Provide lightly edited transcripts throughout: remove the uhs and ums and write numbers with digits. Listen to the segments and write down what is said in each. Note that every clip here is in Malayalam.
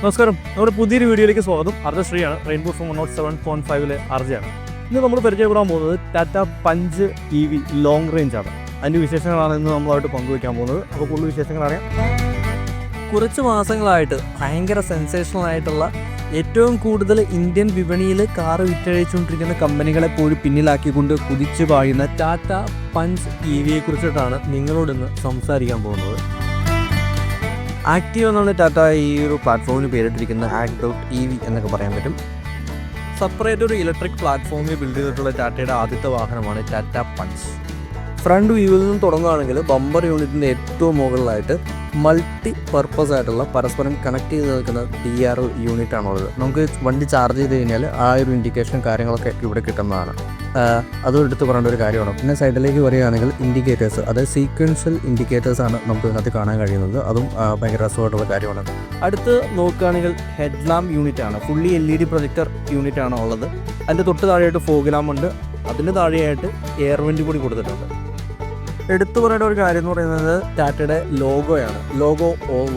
നമസ്കാരം, നമ്മുടെ പുതിയൊരു വീഡിയോയിലേക്ക് സ്വാഗതം. അർജശ്രീയാണ്, റെയിൻബോ ഫോം 107.5 അർജയാണ്. ഇന്ന് നമ്മൾ പരിചയപ്പെടാൻ പോകുന്നത് Tata punch EV long range ആണ്. അതിൻ്റെ വിശേഷങ്ങളാണ് ഇന്ന് നമ്മളായിട്ട് പങ്കുവയ്ക്കാൻ പോകുന്നത്. അപ്പോൾ കൂടുതൽ വിശേഷങ്ങൾ അറിയാം. കുറച്ച് മാസങ്ങളായിട്ട് ഭയങ്കര സെൻസേഷണൽ ആയിട്ടുള്ള ഏറ്റവും കൂടുതൽ ഇന്ത്യൻ വിപണിയിൽ കാറ് വിറ്റഴിച്ചുകൊണ്ടിരിക്കുന്ന കമ്പനികളെ പോലും പിന്നിലാക്കിക്കൊണ്ട് കുതിച്ചു പായുന്ന ടാറ്റ പഞ്ച് EVയെ കുറിച്ചിട്ടാണ് നിങ്ങളോടിന്ന് സംസാരിക്കാൻ പോകുന്നത്. ആക്റ്റീവ് എന്നുള്ള ടാറ്റ ഈ ഒരു പ്ലാറ്റ്ഫോമിന് പേരിട്ടിരിക്കുന്ന ACT.EV എന്നൊക്കെ പറയാൻ പറ്റും. സെപ്പറേറ്റ് ഒരു ഇലക്ട്രിക് പ്ലാറ്റ്ഫോമിൽ ബിൽഡ് ചെയ്തിട്ടുള്ള ടാറ്റയുടെ ആദ്യത്തെ വാഹനമാണ് ടാറ്റ പഞ്ച്. ഫ്രണ്ട് വ്യൂവിൽ നിന്ന് തുടങ്ങുകയാണെങ്കിൽ ബമ്പർ യൂണിറ്റിൻ്റെ ഏറ്റവും മുകളിലായിട്ട് മൾട്ടി പർപ്പസ് ആയിട്ടുള്ള പരസ്പരം കണക്ട് ചെയ്ത് നിൽക്കുന്ന DR യൂണിറ്റാണുള്ളത്. നമുക്ക് വണ്ടി ചാർജ് ചെയ്ത് കഴിഞ്ഞാൽ ആ ഒരു ഇൻഡിക്കേഷൻ കാര്യങ്ങളൊക്കെ ഇവിടെ കിട്ടുന്നതാണ്. അതും എടുത്ത് പറയേണ്ട ഒരു കാര്യമാണ്. പിന്നെ സൈഡിലേക്ക് വരികയാണെങ്കിൽ ഇൻഡിക്കേറ്റേഴ്സ്, അതായത് സീക്വൻഷ്യൽ ഇൻഡിക്കേറ്റേഴ്സാണ് നമുക്ക് ഇതിനകത്ത് കാണാൻ കഴിയുന്നത്. അതും ഭയങ്കര രസമായിട്ടുള്ള കാര്യമാണ്. അടുത്ത് നോക്കുകയാണെങ്കിൽ ഹെഡ് ലാമ്പ് യൂണിറ്റാണ്. ഫുള്ളി LED പ്രൊജക്ടർ യൂണിറ്റാണ് ഉള്ളത്. അതിൻ്റെ തൊട്ട് താഴെയായിട്ട് ഫോഗ് ലാമ്പ് ഉണ്ട്. അതിന് താഴെയായിട്ട് എയർ വെൻ്റ് കൂടി കൊടുത്തിട്ടുണ്ട്. എടുത്തു പറയേണ്ട ഒരു കാര്യം എന്ന് പറയുന്നത് ടാറ്റയുടെ ലോഗോയാണ്. ലോഗോ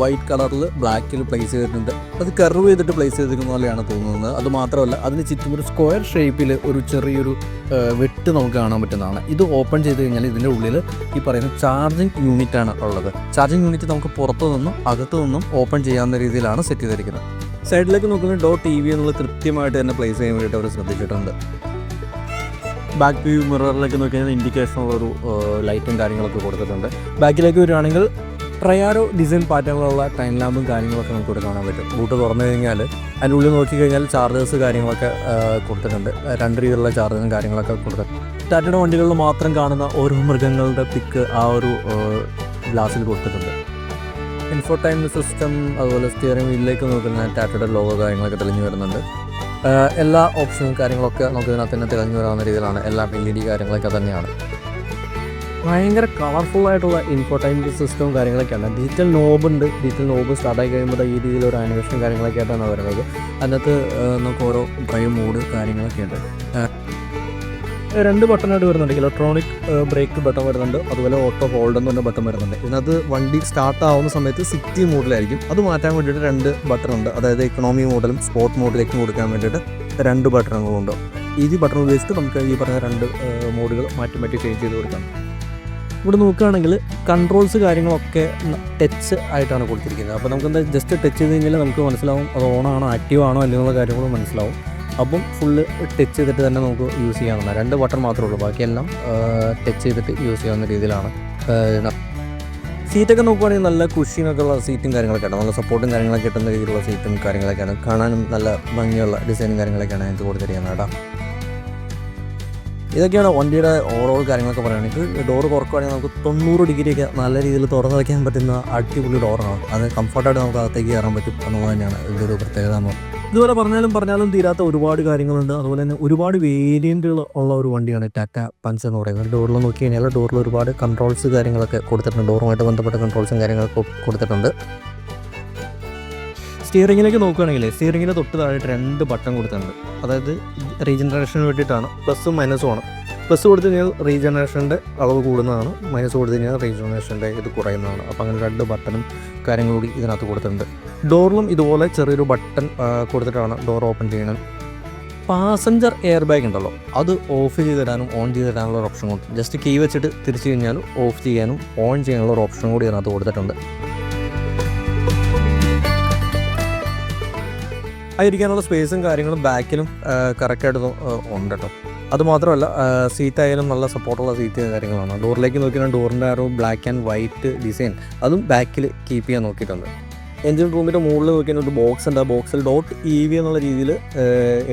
വൈറ്റ് കളറിൽ ബ്ലാക്കിൽ പ്ലേസ് ചെയ്തിട്ടുണ്ട്. അത് കർവ് ചെയ്തിട്ട് പ്ലേസ് ചെയ്തിരിക്കുന്ന പോലെയാണ് തോന്നുന്നത്. അതുമാത്രമല്ല, അതിന് ചുറ്റും ഒരു സ്ക്വയർ ഷേപ്പിൽ ഒരു ചെറിയൊരു വെട്ട് നമുക്ക് കാണാൻ പറ്റുന്നതാണ്. ഇത് ഓപ്പൺ ചെയ്ത് കഴിഞ്ഞാൽ ഇതിൻ്റെ ഉള്ളിൽ ഈ പറയുന്ന ചാർജിങ് യൂണിറ്റാണ് ഉള്ളത്. ചാർജിങ് യൂണിറ്റ് നമുക്ക് പുറത്തു നിന്നും അകത്തു നിന്നും ഓപ്പൺ ചെയ്യാവുന്ന രീതിയിലാണ് സെറ്റ് ചെയ്തിരിക്കുന്നത്. സൈഡിലേക്ക് നോക്കുന്ന .EV എന്നുള്ളത് കൃത്യമായിട്ട് തന്നെ പ്ലേസ് ചെയ്യാൻ വേണ്ടിയിട്ട് അവർ ശ്രദ്ധിച്ചിട്ടുണ്ട്. ബാക്ക് വ്യൂ മിററിലേക്ക് നോക്കി കഴിഞ്ഞാൽ ഇൻഡിക്കേഷനുള്ളൊരു ലൈറ്റും കാര്യങ്ങളൊക്കെ കൊടുത്തിട്ടുണ്ട്. ബാക്കിലേക്ക് വരികയാണെങ്കിൽ ട്രയാരോ ഡിസൈൻ പാറ്റേണിലുള്ള ടൈം ലാമ്പും കാര്യങ്ങളൊക്കെ നമുക്ക് ഇവിടെ കാണാൻ പറ്റും. ബൂട്ട് തുറന്നു കഴിഞ്ഞാൽ അതിൻ്റെ ഉള്ളിൽ നോക്കിക്കഴിഞ്ഞാൽ ചാർജേഴ്സ് കാര്യങ്ങളൊക്കെ കൊടുത്തിട്ടുണ്ട്. രണ്ട് രീതിയിലുള്ള ചാർജറും കാര്യങ്ങളൊക്കെ കൊടുത്തിട്ടുണ്ട്. ടാറ്റയുടെ വണ്ടികളിൽ മാത്രം കാണുന്ന ഓരോ മൃഗങ്ങളുടെ പിക്ക് ആ ഒരു ഗ്ലാസ്സിൽ കൊടുത്തിട്ടുണ്ട്. ഇൻഫോടൈൻമെൻറ്റ് സിസ്റ്റം, അതുപോലെ സ്റ്റിയറിംഗ് വീലിലേക്ക് നോക്കുന്ന ടാറ്റയുടെ ലോഗോ കാര്യങ്ങളൊക്കെ തെളിഞ്ഞു വരുന്നുണ്ട്. എല്ലാ ഓപ്ഷനും കാര്യങ്ങളൊക്കെ നമുക്ക് ഇതിനകത്ത് തന്നെ തികഞ്ഞു വരാവുന്ന രീതിയിലാണ്. എല്ലാം LED കാര്യങ്ങളൊക്കെ തന്നെയാണ്. ഭയങ്കര കളർഫുള്ളായിട്ടുള്ള ഇൻഫോടൈൻമെൻറ്റ് സിസ്റ്റവും കാര്യങ്ങളൊക്കെയാണ്. ഡിജിറ്റൽ നോബുണ്ട്. ഡിജിറ്റൽ നോബ് സ്റ്റാർട്ടായി കഴിയുമ്പോൾ ഈ രീതിയിലൊരു ആനിമേഷൻ കാര്യങ്ങളൊക്കെ ആയിട്ടാണ് വരുന്നത്. അതിനകത്ത് നമുക്ക് ഓരോ ഡ്രൈവ് മോഡ് കാര്യങ്ങളൊക്കെ ഉണ്ട്. 2 ബട്ടണായിട്ട് വരുന്നുണ്ട്. ഇലക്ട്രോണിക് ബ്രേക്ക് ബട്ടൺ വരുന്നുണ്ട്. അതുപോലെ ഓട്ടോ ഹോൾഡ് എന്ന് പറഞ്ഞ ബട്ടൺ വരുന്നുണ്ട്. ഇതിനകത്ത് വണ്ടി സ്റ്റാർട്ട് ആവുന്ന സമയത്ത് സിറ്റി മോഡിലായിരിക്കും. അത് മാറ്റാൻ വേണ്ടിയിട്ട് 2 ബട്ടൺ ഉണ്ട്. അതായത് ഇക്കണോമി മോഡലും സ്പോർട്ട് മോഡിലേക്കും കൊടുക്കാൻ വേണ്ടിയിട്ട് 2 ബട്ടണുകളുണ്ട്. ഈ ബട്ടൺ ഉപയോഗിച്ചിട്ട് നമുക്ക് ഈ പറഞ്ഞ 2 മോഡുകൾ മാറ്റി മാറ്റി ചേഞ്ച് ചെയ്ത് കൊടുക്കാം. ഇവിടെ നോക്കുകയാണെങ്കിൽ കൺട്രോൾസ് കാര്യങ്ങളൊക്കെ ടച്ച് ആയിട്ടാണ് കൊടുത്തിരിക്കുന്നത്. അപ്പോൾ നമുക്കെന്താ ജസ്റ്റ് ടച്ച് ചെയ്ത് കഴിഞ്ഞാൽ നമുക്ക് മനസ്സിലാവും അത് ഓണാണോ ആക്റ്റീവ് ആണോ അല്ലെന്നുള്ള കാര്യങ്ങളും മനസ്സിലാവും. അപ്പം ഫുള്ള് ടച്ച് ചെയ്തിട്ട് തന്നെ നമുക്ക് യൂസ് ചെയ്യാവുന്ന 2 ബട്ടൺ മാത്രമേ ഉള്ളൂ. ബാക്കിയെല്ലാം ടച്ച് ചെയ്തിട്ട് യൂസ് ചെയ്യാവുന്ന രീതിയിലാണ്. സീറ്റൊക്കെ നോക്കുവാണെങ്കിൽ നല്ല കുഷ്യനൊക്കെ ഉള്ള സീറ്റും കാര്യങ്ങളൊക്കെയാണ്. നല്ല സപ്പോർട്ടും കാര്യങ്ങളൊക്കെ കിട്ടുന്ന രീതിയിലുള്ള സീറ്റും കാര്യങ്ങളൊക്കെയാണ്. കാണാനും നല്ല ഭംഗിയുള്ള ഡിസൈനും കാര്യങ്ങളൊക്കെയാണ് എനിക്ക് കൊടുത്തിരിക്കുന്നത് കേട്ടോ. ഇതൊക്കെയാണ് വണ്ടിയുടെ ഓവറോൾ കാര്യങ്ങളൊക്കെ പറയുകയാണെങ്കിൽ. ഡോറ് തുറക്കുകയാണെങ്കിൽ നമുക്ക് 90 ഡിഗ്രിയൊക്കെ നല്ല രീതിയിൽ തുറന്ന് വയ്ക്കാൻ പറ്റുന്ന അടിപൊളി ഡോറാണ്. അത് കംഫർട്ടായിട്ട് നമുക്ക് അകത്തേക്ക് കയറാൻ പറ്റും എന്നുള്ളത് തന്നെയാണ് ഇതിൻ്റെ ഒരു പ്രത്യേകത എന്ന് പറയുന്നത്. ഇതുപോലെ പറഞ്ഞാലും തീരാത്ത ഒരുപാട് കാര്യങ്ങളുണ്ട്. അതുപോലെ തന്നെ ഒരുപാട് വേരിയൻറ്റുകൾ ഉള്ള ഒരു വണ്ടിയാണ് ടാറ്റ പഞ്ച് എന്ന് പറയുന്നത്. ഡോറിൽ നോക്കി കഴിഞ്ഞാൽ ഡോറിൽ ഒരുപാട് കൺട്രോൾസ് കാര്യങ്ങളൊക്കെ കൊടുത്തിട്ടുണ്ട്. ഡോറുമായിട്ട് ബന്ധപ്പെട്ട കൺട്രോൾസും കാര്യങ്ങളൊക്കെ കൊടുത്തിട്ടുണ്ട്. സ്റ്റിയറിങ്ങിലേക്ക് നോക്കുകയാണെങ്കിൽ സ്റ്റിയറിങ്ങിന് തൊട്ട് താഴെയായിട്ട് 2 ബട്ടൺ കൊടുത്തിട്ടുണ്ട്. അതായത് റീജനറേഷന് വേണ്ടിയിട്ടാണ്. പ്ലസ്സും മൈനസും ആണ്. പ്ലസ് കൊടുത്തു കഴിഞ്ഞാൽ റീജനറേഷൻ്റെ അളവ് കൂടുന്നതാണ്. മൈനസ് കൊടുത്തു കഴിഞ്ഞാൽ റീജനറേഷൻ്റെ ഇത് കുറയുന്നതാണ്. അപ്പോൾ അങ്ങനെ 2 ബട്ടണും കാര്യങ്ങളൂടി ഇതിനകത്ത് കൊടുത്തിട്ടുണ്ട്. ഡോറിലും ഇതുപോലെ ചെറിയൊരു ബട്ടൺ കൊടുത്തിട്ടാണ് ഡോർ ഓപ്പൺ ചെയ്യുന്നത്. പാസഞ്ചർ എയർ ബാഗ് ഉണ്ടല്ലോ, അത് ഓഫ് ചെയ്തിടാനും ഓൺ ചെയ്തിടാനുള്ള ഒരു ഓപ്ഷൻ കൊടുത്തു. ജസ്റ്റ് കീ വെച്ചിട്ട് തിരിച്ചു കഴിഞ്ഞാലും ഓഫ് ചെയ്യാനും ഓൺ ചെയ്യാനുള്ള ഒരു ഓപ്ഷൻ കൂടി ഇതിനകത്ത് കൊടുത്തിട്ടുണ്ട്. ആയിരിക്കാനുള്ള സ്പേസും കാര്യങ്ങളും ബാക്കിലും കറക്റ്റായിട്ട് ഉണ്ട് കേട്ടോ. അതുമാത്രമല്ല സീറ്റായാലും നല്ല സപ്പോർട്ടുള്ള സീറ്റ് കാര്യങ്ങളാണ്. ഡോറിലേക്ക് നോക്കിയാൽ ഡോറിൻ്റെ ആ ഒരു ബ്ലാക്ക് ആൻഡ് വൈറ്റ് ഡിസൈൻ അതും ബാക്കിൽ കീപ്പ് ചെയ്യാൻ നോക്കിയിട്ടുണ്ട്. എൻജിൻ റൂമിൻ്റെ മുകളിൽ നോക്കിയാൽ ഒരു ബോക്സ് ഉണ്ട്. ആ ബോക്സിൽ .EV എന്നുള്ള രീതിയിൽ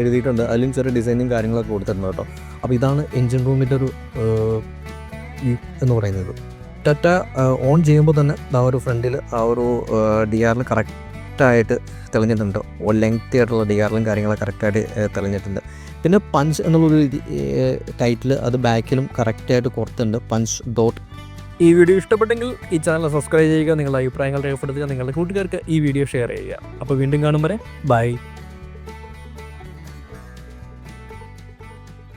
എഴുതിയിട്ടുണ്ട്. അതിലും ചെറിയ ഡിസൈനും കാര്യങ്ങളൊക്കെ കൊടുത്തിട്ടുണ്ട് കേട്ടോ. അപ്പോൾ ഇതാണ് എൻജിൻ റൂമിൻ്റെ ഒരു എന്ന് പറയുന്നത്. ടാറ്റ ഓൺ ചെയ്യുമ്പോൾ തന്നെ ആ ഒരു ഫ്രണ്ടിൽ ആ ഒരു DR കറക്റ്റായിട്ട് തെളിഞ്ഞിട്ടുണ്ട്. ലെങ്തി ആയിട്ടുള്ള DRലും കാര്യങ്ങളൊക്കെ കറക്റ്റായിട്ട് തെളിഞ്ഞിട്ടുണ്ട്. പിന്നെ പഞ്ച് എന്നുള്ളൊരു ടൈറ്റിൽ അത് ബാക്കിലും കറക്റ്റായിട്ട് കൊടുത്തിട്ടുണ്ട്. പഞ്ച് . ഈ വീഡിയോ ഇഷ്ടപ്പെട്ടെങ്കിൽ ഈ ചാനൽ സബ്സ്ക്രൈബ് ചെയ്യുക. നിങ്ങളുടെ അഭിപ്രായങ്ങൾ രേഖപ്പെടുത്തുക. നിങ്ങളുടെ കൂട്ടുകാർക്ക് ഈ വീഡിയോ ഷെയർ ചെയ്യുക. അപ്പോൾ വീണ്ടും കാണും വരെ ബൈ.